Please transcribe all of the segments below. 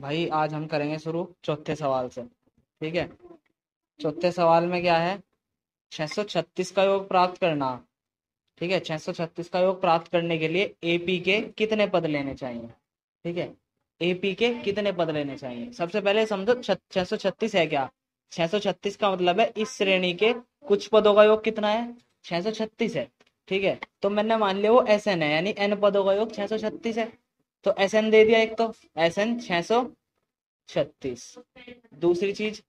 भाई आज हम करेंगे शुरू चौथे सवाल से। ठीक है। चौथे सवाल में क्या है? 636 का योग प्राप्त करना। ठीक है, 636 का योग प्राप्त करने के लिए एपी के कितने पद लेने चाहिए? ठीक है, एपी के कितने पद लेने चाहिए? सबसे पहले समझो 636 है क्या। 636 का मतलब है इस श्रेणी के कुछ पदों का योग कितना है? 636 है। ठीक है, तो मैंने मान लिया वो एस एन है, यानी एन पदों का योग 636 है। तो एस एन दे दिया एक, तो एस एन 636। दूसरी चीज,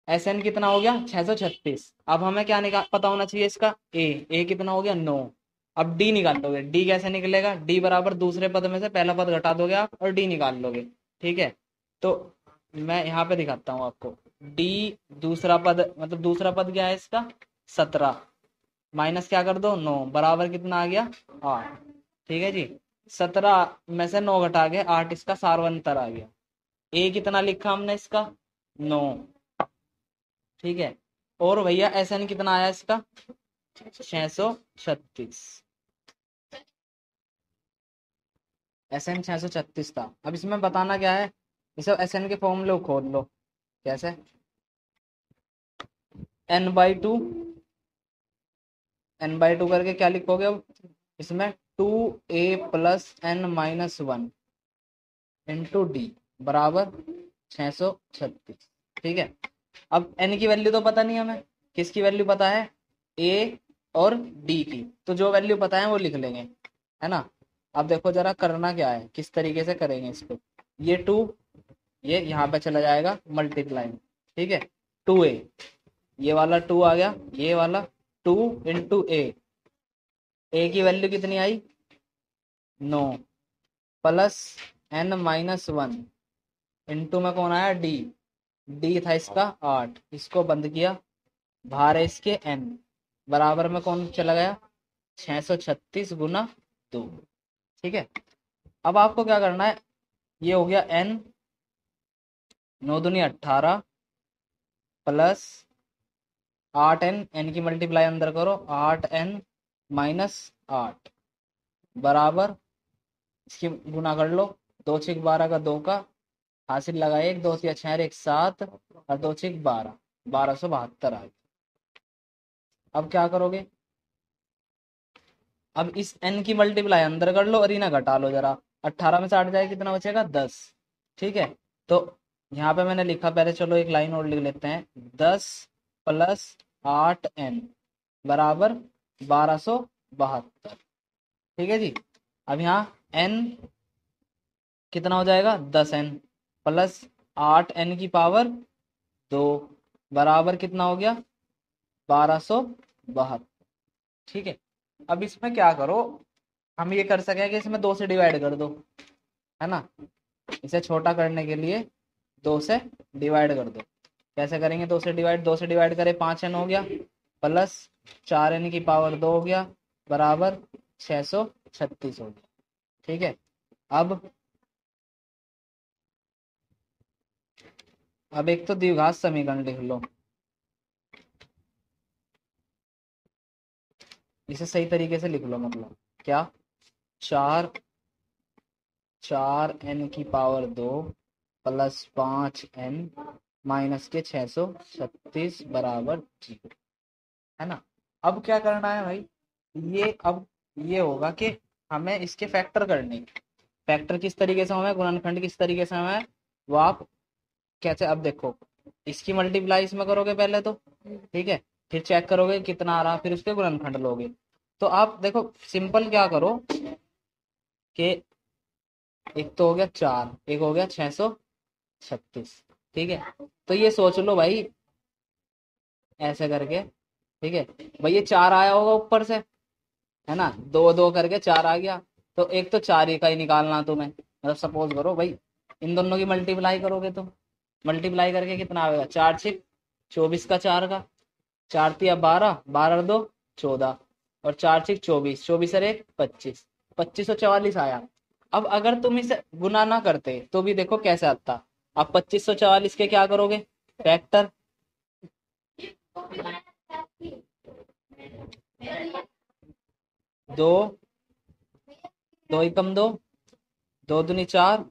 एस एन कितना हो गया? 636। अब हमें क्या निकाल पता होना चाहिए इसका? ए कितना हो गया? 9। अब डी निकाल लोगे। डी कैसे निकलेगा? डी बराबर दूसरे पद में से पहला पद घटा दोगे आप और डी निकाल लोगे। ठीक है, तो मैं यहाँ पे दिखाता हूँ आपको। डी दूसरा पद, मतलब दूसरा पद क्या है इसका? 17 माइनस क्या कर दो? 9 बराबर कितना आ गया? 8। ठीक है जी, 17 में से 9 घटा के 8, इसका सारवंतर आ गया। ए कितना लिखा हमने इसका? 9। ठीक है, और भैया एस एन कितना आया इसका? 636। एस एन 636 था। अब इसमें बताना क्या है? इसे एस एन के फॉर्मूले खोल लो। कैसे? n/2, n/2 करके क्या लिखोगे अब इसमें? 2a+n-1 इंटू डी बराबर 636। ठीक है, अब n की वैल्यू तो पता नहीं हमें, किसकी वैल्यू पता है? a और d की। तो जो वैल्यू पता है वो लिख लेंगे, है ना। अब देखो जरा करना क्या है, किस तरीके से करेंगे इसको। ये 2, ये यहाँ पे चला जाएगा मल्टीप्लाई। ठीक है, 2a, ये वाला 2 आ गया, ये वाला 2 इंटू ए की वैल्यू कितनी आई? 9 प्लस n-1 इंटू में कौन आया? डी। डी था इसका 8, इसको बंद किया, भार है इसके n, बराबर में कौन चला गया? 636 गुना 2। ठीक है, अब आपको क्या करना है? ये हो गया n, 9 दूनी 18 प्लस 8n, n की मल्टीप्लाई अंदर करो, 8n-8 बराबर, इसकी गुना कर लो। 2 6 12 का 2 का हासिल लगाए, 1 2 6 1 7 और 2 6 12, 1272 आ गया। अब क्या करोगे? अब इस n की मल्टीप्लाई अंदर कर लो और इन्हें घटा लो जरा। 18 में से 8 जाए कितना बचेगा? 10। ठीक है, तो यहाँ पे मैंने लिखा, पहले चलो एक लाइन और लिख लेते हैं। 10 प्लस 8n बराबर 1272। ठीक है जी, अब यहाँ n कितना हो जाएगा? 10n प्लस 8n की पावर 2 बराबर कितना हो गया? 1272। ठीक है, अब इसमें क्या करो, हम ये कर सके कि इसमें 2 से डिवाइड कर दो, है ना। इसे छोटा करने के लिए 2 से डिवाइड कर दो। कैसे करेंगे? 2 से डिवाइड, 2 से डिवाइड करें 5n हो गया, प्लस 4n की पावर 2 हो गया, बराबर 636 हो गया। ठीक है, अब एक तो द्विघात समीकरण लिख लो, इसे सही तरीके से लिख लो। मतलब क्या? 4 n की पावर 2 प्लस 5n माइनस के 636 बराबर 0, है ना। अब क्या करना है भाई? ये अब ये होगा कि हमें इसके फैक्टर करने। फैक्टर किस तरीके से हमें, गुणनखंड किस तरीके से हमें, वो आप कैसे? अब देखो, इसकी मल्टीप्लाई इसमें करोगे पहले तो, ठीक है, फिर चेक करोगे कितना आ रहा, फिर उसके गुणनखंड लोगे। तो आप देखो सिंपल क्या करो कि एक तो हो गया 4, एक हो गया 636। ठीक है, तो ये सोच लो भाई ऐसे करके। ठीक है भाई, ये 4 आया होगा ऊपर से, है ना, 2 2 करके 4 आ गया। तो एक तो 4 ही का ही निकालना तुम्हें, मतलब सपोज करो भाई, इन दोनों की मल्टीप्लाई करोगे तुम, मल्टीप्लाई करके कितना आएगा? 4 6 24 का 4 का, 4 तिया 12, 12 2 14, और 4 6 24, 24 और 1 25, 2544 आया। अब अगर तुम इसे गुना ना करते तो भी देखो कैसे आता। अब 2544 के क्या करोगे? फैक्टर। 2, 2 एकम 2, 2 दूनी 4,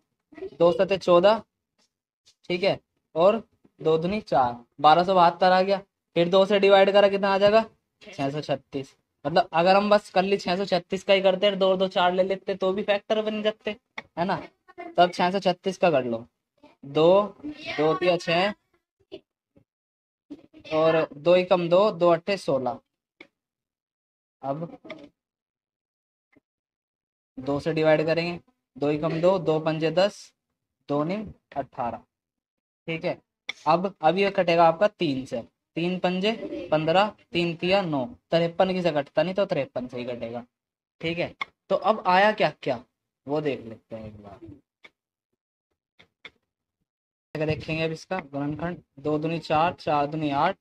2 सते 14, ठीक है, और 2 दूनी 4, 1272 आ गया। फिर 2 से डिवाइड करा कितना आ जाएगा, 636। मतलब अगर हम बस कर ली 636 का ही करते, 2 2 4 ले लेते तो भी फैक्टर बन जाते, है ना। तब 636 का कर लो, 2 2 तिया 6 और 2 एकम 2, 2 अट्ठे 16। अब 2 से डिवाइड करेंगे, 2 एकम 2, 2 पंजे 10, 2 निम 18, ठीक है। अब ये कटेगा आपका 3 से, 3 पंजे 15, 3 तिया 9, 53 की से कटता नहीं तो 53 से ही कटेगा, ठीक है। तो अब आया क्या क्या वो देख लेते हैं एक बार। देखेंगे अब इसका गुणनखंड, 2 दूनी 4, 4 दूनी 8,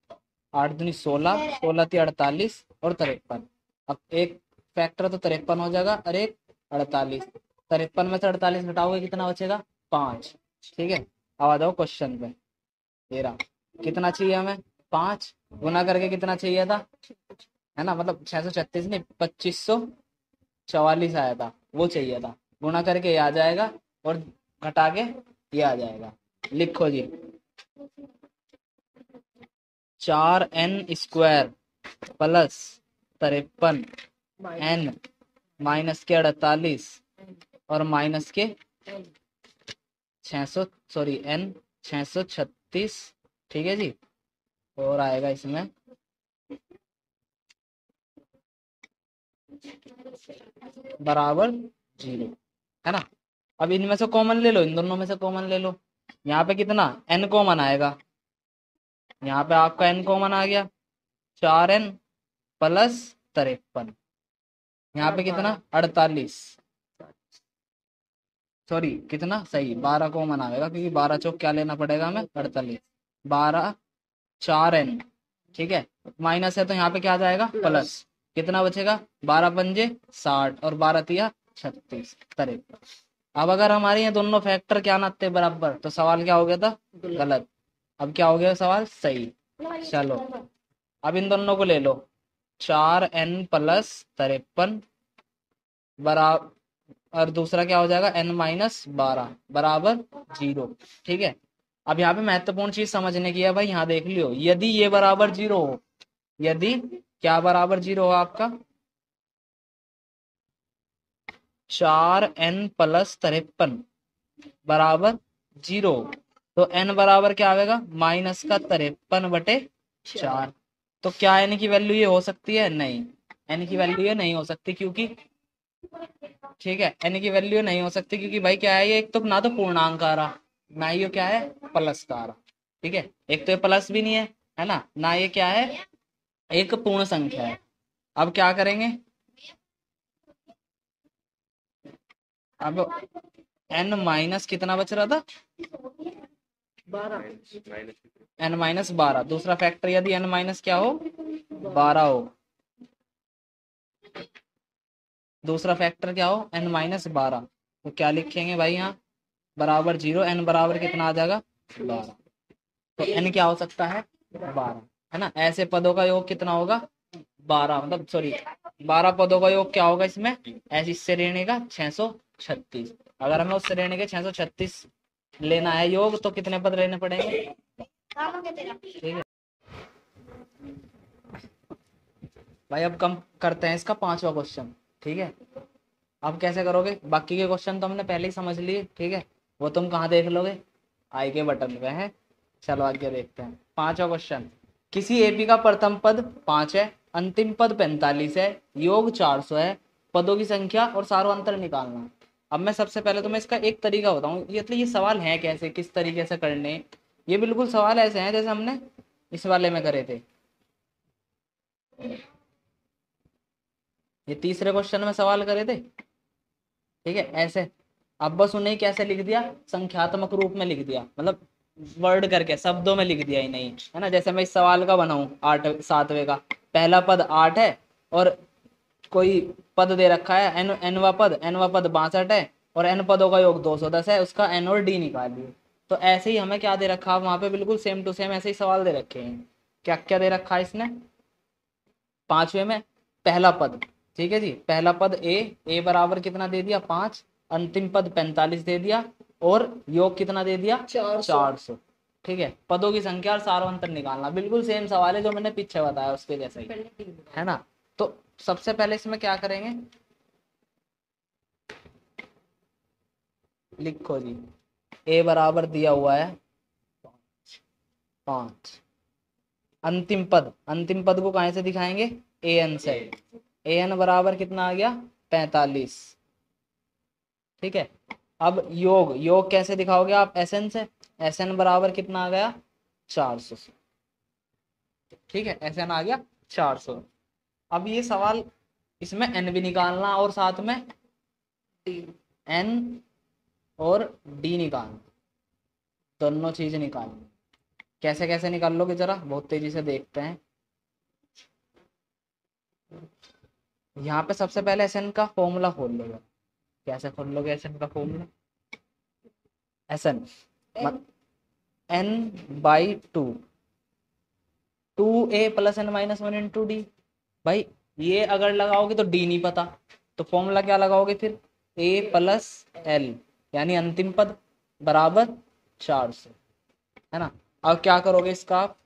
8 दूनी 16, 16 ती 48 और 53। अब एक फैक्टर तो 53 हो जाएगा और एक 48, 53 में से 48 घटाओगे कितना बचेगा, 5, ठीक है। अब आ जाओ क्वेश्चन पे, 13 कितना चाहिए हमें, 5 गुना करके कितना चाहिए था, है ना, मतलब 636 नहीं 2544 आया था, वो चाहिए था, गुना करके ये आ जाएगा और घटा के ये आ जाएगा। लिखो जी, 4n² प्लस 53 n माइनस के 48 और माइनस के 600 सॉरी n 636, ठीक है जी। और आएगा इसमें बराबर 0, है ना। अब इनमें से कॉमन ले लो, इन दोनों में से कॉमन ले लो। यहाँ पे कितना n कॉमन आएगा, यहाँ पे आपका n कॉमन आ गया, 4n प्लस 53, यहाँ पे कितना 48, सॉरी कितना सही 12 कॉमन आएगा क्योंकि 12 चौक क्या लेना पड़ेगा हमें 48, 12 4n, ठीक है, माइनस है तो यहाँ पे क्या आ जाएगा प्लस, कितना बचेगा 12 पंजे 60 और 12 तिया 36, 53। अब अगर हमारे ये दोनों फैक्टर क्या ना थे बराबर तो सवाल क्या हो गया था, गलत। अब क्या हो गया सवाल सही। चलो अब इन दोनों को ले लो, 4n प्लस 53 बराबर, और दूसरा क्या हो जाएगा n माइनस 12 बराबर 0, ठीक है। अब यहाँ पे महत्वपूर्ण चीज समझने की है भाई, यहाँ देख लियो, यदि ये बराबर 0 हो, यदि क्या बराबर 0 हो आपका 4n प्लस 53 बराबर 0, तो n बराबर क्या आएगा माइनस का 53/4। तो क्या n की वैल्यू ये हो सकती है, नहीं, n की वैल्यू ये नहीं हो सकती क्योंकि, ठीक है, n की वैल्यू नहीं हो सकती क्योंकि भाई क्या है ये, एक तो ना तो पूर्णांक आ रहा, ना ये क्या है प्लस का आ रहा, ठीक है, एक तो ये प्लस भी नहीं है ना, ना ये क्या है एक पूर्ण संख्या है। अब क्या करेंगे, अब n माइनस कितना बच रहा था 12, n माइनस 12, दूसरा फैक्टर यदि n माइनस क्या हो 12 हो, दूसरा फैक्टर क्या हो n माइनस 12, तो क्या लिखेंगे भाई यहाँ बराबर 0, n बराबर कितना आ जाएगा 12, तो n क्या हो सकता है 12, है ना। ऐसे पदों का योग कितना होगा 12, मतलब सॉरी 12 पदों का योग क्या होगा इसमें, ऐसी श्रेणी का 636। अगर हमें उस श्रेणी के 636 लेना है योग तो कितने पद लेने पड़ेंगे, ठीक है भाई। अब कम करते हैं इसका 5वां क्वेश्चन, ठीक है। अब कैसे करोगे, बाकी के क्वेश्चन तो हमने पहले ही समझ लिए, ठीक है, वो तुम कहाँ देख लोगे, आई के बटन पे है। चलो आगे देखते हैं 5वां क्वेश्चन, किसी एपी का प्रथम पद 5 है, अंतिम पद 45 है, योग 400 है, पदों की संख्या और सार्वंतर निकालना। अब मैं सबसे पहले तो मैं इसका एक तरीका बताऊं, ये मतलब ये सवाल है कैसे, किस तरीके से करने, ये बिल्कुल सवाल ऐसे हैं जैसे हमने इस वाले में करे थे, ये तीसरे क्वेश्चन में सवाल करे थे, ठीक है ऐसे। अब बस उन्हें कैसे लिख दिया, संख्यात्मक रूप में लिख दिया, मतलब वर्ड करके शब्दों में लिख दिया ही नहीं, है ना। जैसे मैं इस सवाल का बनाऊं 8 7वें का, पहला पद 8 है और कोई पद दे रखा है एनवा पद 62 है और n पदों का योग 210 है, उसका n और d निकालिए। तो ऐसे ही हमें क्या दे रखा है वहां पे, बिल्कुल सेम टू सेम ऐसे ही सवाल दे रखे हैं। क्या क्या दे रखा है इसने, 5वें में पहला पद, ठीक है जी, पहला पद ए बराबर कितना दे दिया 5, अंतिम पद 45 दे दिया और योग कितना दे दिया 400। ठीक है, पदों की संख्या और सारवंतर निकालना, बिल्कुल सेम सवाल है जो मैंने पीछे बताया उसके जैसा ही है ना। तो सबसे पहले इसमें क्या करेंगे, लिखो जी, ए बराबर दिया हुआ है 5, अंतिम पद को कहां से दिखाएंगे, ए एन से, ए एन बराबर कितना आ गया 45। ठीक है, अब योग कैसे दिखाओगे आप, एस एन से, एस एन बराबर कितना आ गया 400। ठीक है, एस एन आ गया 400। अब ये सवाल, इसमें एन भी निकालना और साथ में एन और डी निकालना, दोनों चीज निकालनी। कैसे कैसे निकाल लोगे जरा बहुत तेजी से देखते हैं। यहाँ पे सबसे पहले एस एन का फॉर्मूला खोल लोगे। कैसे खोल लोगे एस एन का formula, S N N by two, 2a plus N minus 1 into D. भाई ये अगर लगाओगे तो डी नहीं पता, तो फॉर्मूला क्या लगाओगे फिर, a प्लस एल, यानी अंतिम पद बराबर 400, है ना। अब क्या करोगे इसका आप,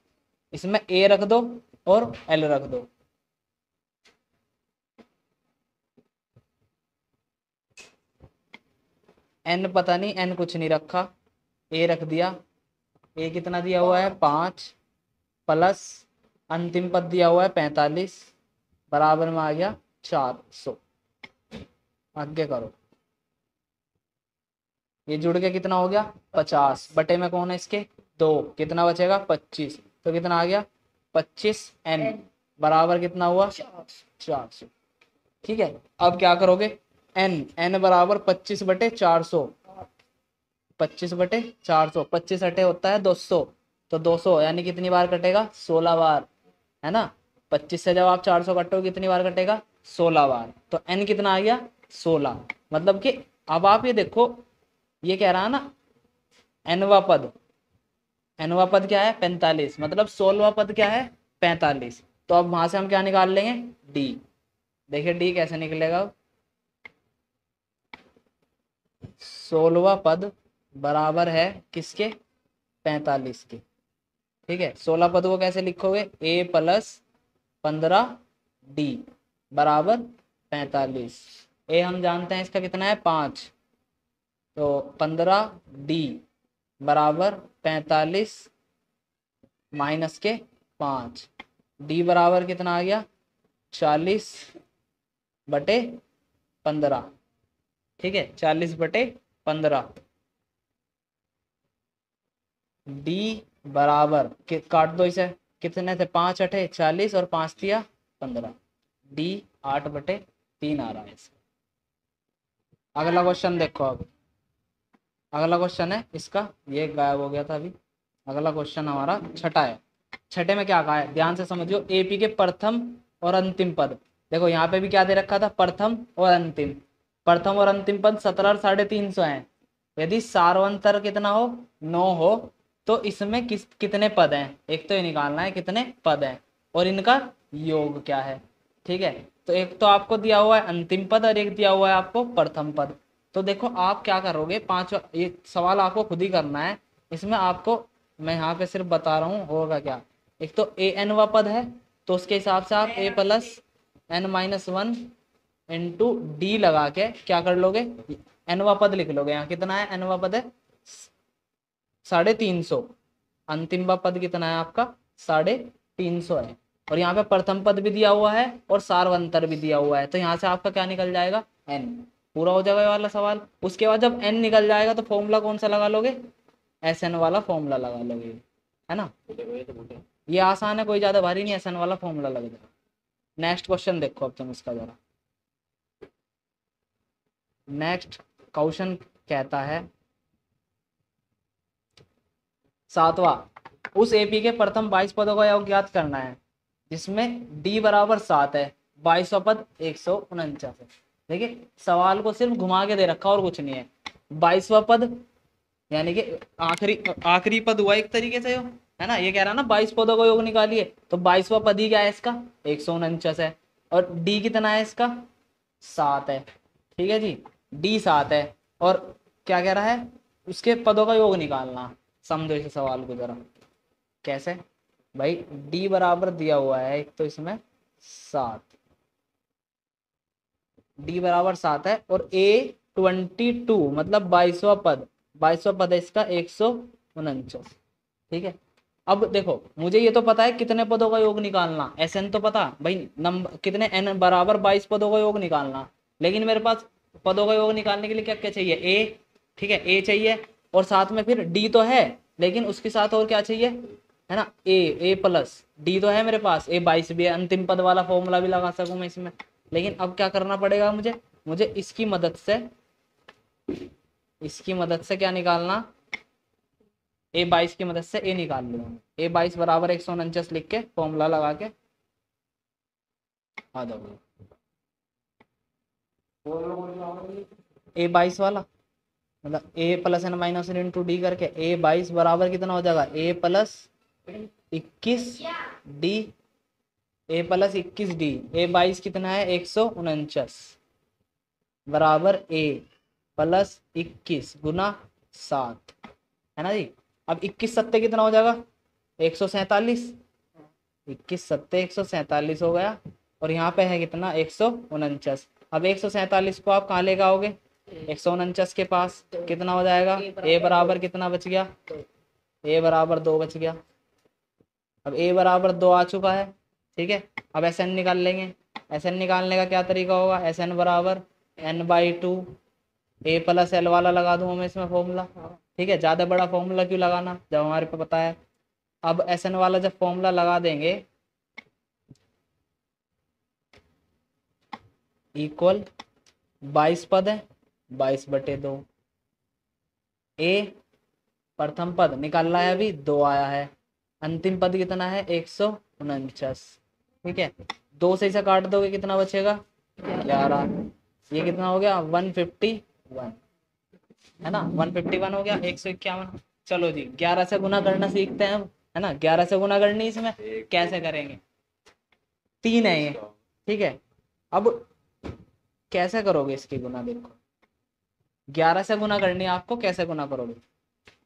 इसमें a रख दो और l रख दो। n पता नहीं, n कुछ नहीं रखा, a रख दिया, a कितना दिया हुआ है 5 प्लस अंतिम पद दिया हुआ है 45 बराबर में आ गया 400। आगे करो, ये जुड़ के कितना हो गया 50 बटे में कौन है इसके 2, कितना बचेगा 25, तो कितना आ गया 25 n बराबर कितना हुआ 400। ठीक है, अब क्या करोगे, n बराबर 25 बटे 400, 25 बटे 400, 25 अटे होता है 200, तो 200 यानी कितनी बार कटेगा 16 बार, है ना। 25 से जब आप 400 कटोगे कितनी बार कटेगा 16 बार, तो n कितना आ गया 16। मतलब कि अब आप ये देखो, ये कह रहा है ना nवा पद क्या है 45, मतलब 16वां पद क्या है 45, तो अब वहां से हम क्या निकाल लेंगे d। देखिए d कैसे निकलेगा, 16वां पद बराबर है किसके 45 के। ठीक है, 16 पद को कैसे लिखोगे, a प्लस 15 d बराबर 45, a हम जानते हैं इसका कितना है 5, तो 15 d बराबर 45 माइनस के 5, d बराबर कितना आ गया 40 बटे 15। ठीक है, 40 बटे 15, d बराबर काट दो इसे, कितने थे 5 अठे 40 और 5 दिया 15, d 8 बटे 3 आ रहा है इसका। अगला क्वेश्चन देखो, अब अगला क्वेश्चन है इसका, ये गायब हो गया था अभी। अगला क्वेश्चन हमारा छठा है। छठे में क्या कहा है, ध्यान से समझियो, एपी के प्रथम और अंतिम पद, देखो यहाँ पे भी क्या दे रखा था प्रथम और अंतिम, प्रथम और अंतिम पद 17 और 350 है। यदि सारवंतर कितना हो 9 हो, तो इसमें कितने पद हैं, एक तो ये निकालना है कितने पद हैं और इनका योग क्या है। ठीक है, तो एक तो आपको दिया हुआ है अंतिम पद और एक दिया हुआ है आपको प्रथम पद। तो देखो आप क्या करोगे, ये सवाल आपको खुद ही करना है, इसमें आपको मैं यहाँ पे सिर्फ बता रहा हूँ होगा क्या। एक तो ए एन वा पद है, तो उसके हिसाब से आप A plus N minus 1 into D लगा के क्या कर लोगे, एनवा पद लिख लोगे। यहाँ कितना है, एनवा पद है 350, अंतिम पद कितना है आपका 350 है, और यहाँ पे प्रथम पद भी दिया हुआ है और सारवंतर भी दिया हुआ है, तो यहाँ से आपका क्या निकल जाएगा एन। पूरा हो जाएगा ये वाला सवाल। उसके बाद जब एन निकल जाएगा तो फॉर्मूला कौन सा लगा लोगे, एस एन वाला फॉर्मूला लगा लोगे, है ना। ये आसान है, कोई ज्यादा भारी नहीं, एस एन वाला फॉर्मूला लग जाएगा। नेक्स्ट क्वेश्चन देखो अब तुम इसका जरा। नेक्स्ट क्वेश्चन कहता है 7वां, उस एपी के प्रथम 22 पदों का योग ज्ञात करना है जिसमें डी बराबर 7 है, 22वां पद 149 है। देखिए सवाल को सिर्फ घुमा के दे रखा और कुछ नहीं है। 22वां पद यानी कि आखिरी पद हुआ एक तरीके से, है ना। ये कह रहा है ना 22 पदों का योग निकालिए, तो 22वां पद ही क्या है इसका 149 है, और डी कितना है इसका 7 है। ठीक है जी, डी 7 है और क्या कह रहा है, उसके पदों का योग निकालना। समझो इस सवाल को जरा। कैसे भाई, डी बराबर दिया हुआ है एक तो इसमें 7, डी बराबर 7 है और ए 22 मतलब 22वां पद, 22वां पद है इसका 149। ठीक है, अब देखो मुझे ये तो पता है कितने पदों का योग निकालना, एस एन तो पता भाई, नंबर कितने एन बराबर 22 पदों का योग निकालना। लेकिन मेरे पास पदों का योग निकालने के लिए क्या क्या चाहिए, ए। ठीक है, ए चाहिए और साथ में फिर डी तो है, लेकिन उसके साथ और क्या चाहिए, है ना, ए प्लस डी तो है मेरे पास, ए 22 भी है, अंतिम पद वाला फॉर्मूला भी लगा सकूं मैं इसमें। लेकिन अब क्या करना पड़ेगा मुझे, मुझे इसकी मदद से क्या निकालना, ए 22 की मदद से ए निकाल लूंगा। ए 22 बराबर 149 लिख के फॉर्मूला लगा के आ जाओ। ए 22 वाला मतलब A plus N minus N into D करके ए 22 बराबर कितना हो जाएगा, A plus 21 D, A plus 21 D, A 22 कितना है 149 बराबर ए प्लस 21 गुना 7, है ना जी। अब 21 सत्ते कितना हो जाएगा 147, 21 सत्ते 147 हो गया और यहाँ पे है कितना 149। अब 147 को आप कहाँ लेकर आओगे, 149 के पास कितना हो जाएगा, ए बराबर कितना बच गया, ए बराबर 2 बच गया। अब ए बराबर 2 आ चुका है। ठीक है, अब एस एन निकाल लेंगे। एस एन निकालने का क्या तरीका होगा, एस एन बराबर n/2, ए प्लस एल वाला लगा दूं मैं इसमें फॉर्मूला। ठीक है, ज़्यादा बड़ा फॉर्मूला क्यों लगाना जब हमारे पे पता है। अब एस एन वाला जब फॉर्मूला लगा देंगे इक्वल 22 पद है 22/2, ए प्रथम पद निकाल रहा है अभी 2 आया है, अंतिम पद कितना है 149। ठीक है, 2 से इसे काट दोगे कितना बचेगा 11, ये कितना हो गया 151, है ना 151 हो गया 151। चलो जी 11 से गुना करना सीखते हैं हम, है ना, 11 से गुना करनी इसमें कैसे करेंगे, 3 है ये। ठीक है, अब कैसे करोगे इसकी गुना, देखो 11 से गुना करनी है आपको, कैसे गुना करोगे।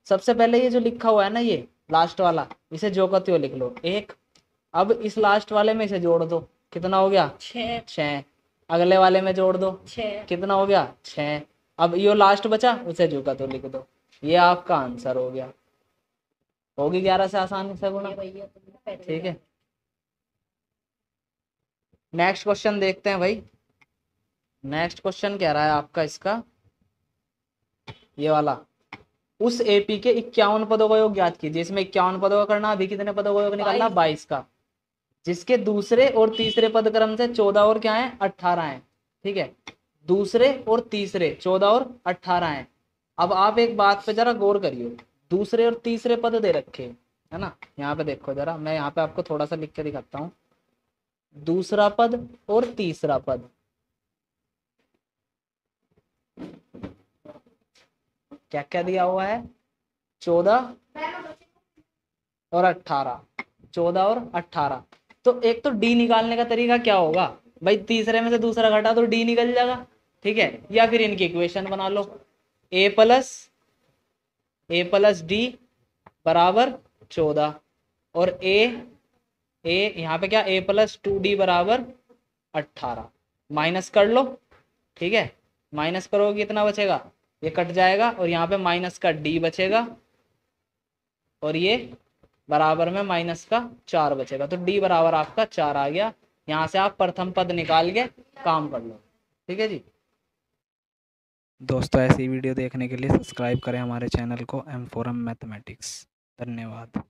सबसे पहले ये जो लिखा हुआ है ना ये लास्ट वाला, इसे जो का त्यों लिख लो 1। अब इस लास्ट वाले में इसे जोड़ दो, कितना हो गया 6। अगले वाले में जोड़ दो 6, कितना हो गया 6। अब ये लास्ट बचा उसे जो का तो लिख दो, ये आपका आंसर हो गया। होगी 11 से आसानी से गुना। ठीक है, नेक्स्ट क्वेश्चन देखते हैं भाई। नेक्स्ट क्वेश्चन कह रहा है आपका इसका ये वाला, उस एपी के 51 पदों का योग ज्ञात कीजिए। इसमें 51 पदों का करना, अभी कितने पदों का योग निकालना 22 का, जिसके दूसरे और तीसरे पद क्रम से 14 और क्या है 18 है। ठीक है, दूसरे और तीसरे 14 और 18 है। अब आप एक बात पे जरा गौर करिए, दूसरे और तीसरे पद दे रखे है ना, यहाँ पे देखो जरा, मैं यहाँ पे आपको थोड़ा सा लिख के दिखाता हूँ। दूसरा पद और तीसरा पद, क्या क्या दिया हुआ है 14 और 18, 14 और 18। तो एक तो डी निकालने का तरीका क्या होगा भाई, तीसरे में से दूसरा घटा तो डी निकल जाएगा। ठीक है, या फिर इनकी इक्वेशन बना लो, ए प्लस डी बराबर 14 और ए यहाँ पे क्या a प्लस 2d बराबर 18, माइनस कर लो। ठीक है, माइनस करोगे कितना बचेगा, ये कट जाएगा और यहाँ पे माइनस का d बचेगा और ये बराबर में माइनस का 4 बचेगा, तो d बराबर आपका 4 आ गया। यहाँ से आप प्रथम पद निकाल के काम कर लो। ठीक है जी दोस्तों, ऐसी वीडियो देखने के लिए सब्सक्राइब करें हमारे चैनल को M4M मैथमेटिक्स। धन्यवाद।